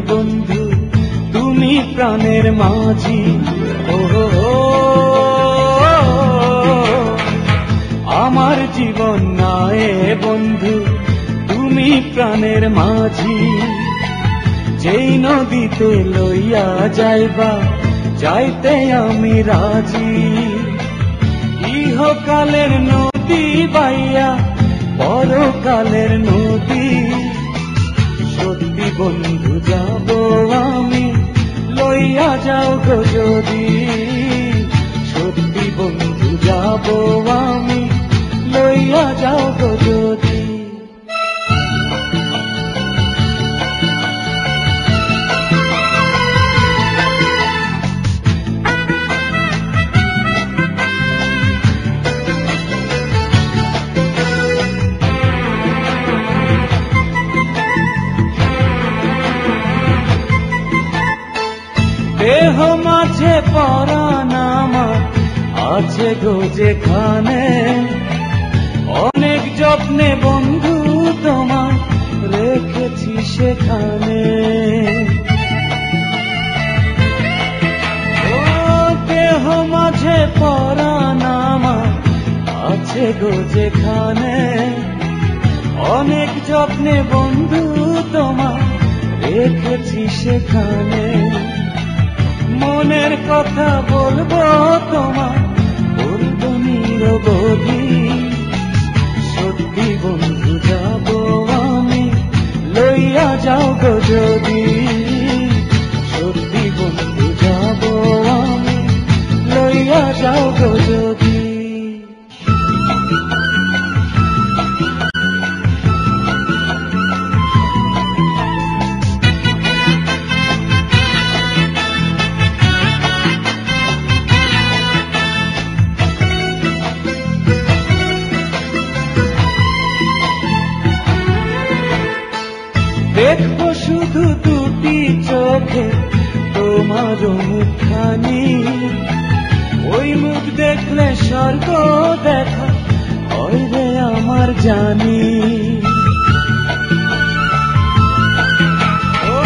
বন্ধু তুমি প্রাণের মাঝি। ও আমার জীবন নায়ে বন্ধু তুমি প্রাণের মাঝি। যেই নদীতে লইয়া যাইবা যাইতে আমি রাজি। ইহকালের নদী বাইয়া পরকালের নদী। সত্যি বন্ধু যাব আমি লইয়া যাও গো যদি। সত্যি বন্ধু যাব আমি লইয়া যাও গো যদি। দেহ মাঝে পরাণ আমার আছে গো যেখানে। অনেক যত্নে বন্ধু তোমার রেখেছি সেখানে। ও দেহ মাঝে পরাণ আমার আছে গো যেখানে। অনেক যত্নে বন্ধু তোমার রেখেছি সেখানে। মনের কথা বলবো তোমার বলবো নিরবধি। সত্যি বন্ধু যাব আমি লইয়া যাও গো যদি। সত্যি বন্ধু যাব আমি লইয়া যাও গো যদি। দেখবো শুধু দুটি চোখে তোমার মুখখানি। ওই মুখ দেখলে স্বর্গ দেখা হয় রে আমার জানি। ও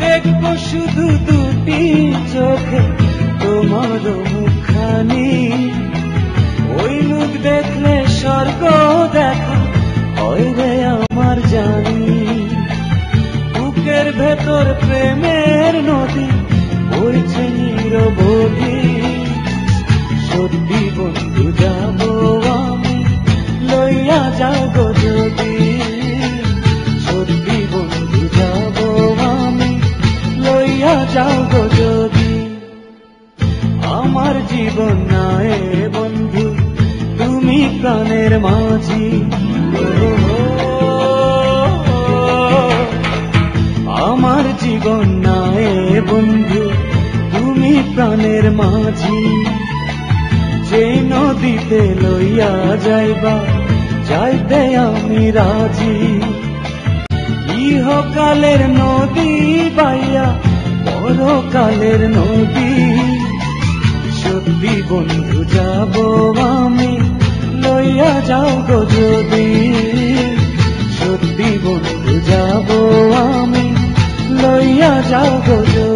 দেখবো শুধু দুটি চোখে তোমার মুখখানি। ওই মুখ দেখলে স্বর্গ দেখা হয় রে আমার জানি। বুকের ভেতর প্রেমের নদী বইছে নিরবধি। সত্যি বন্ধু যাব আমি লইয়া যাও গো যদি। সত্যি বন্ধু যাব আমি লইয়া যাও গো যদি। আমার জীবন নায়ে বন্ধু তুমি প্রাণের মাঝি। আমার জীবন নায়ে বন্ধু তুমি প্রাণের মাঝি। যে নদীতে লইয়া যাইবা যাইতে আমি রাজি। ইহকালের নদী বাইয়া পরকালের নদী। সত্যি বন্ধু যাব আমি লইয়া যাও গো যদি। সত্যি বন্ধু যাব আমি লইয়া যাও গো যদি।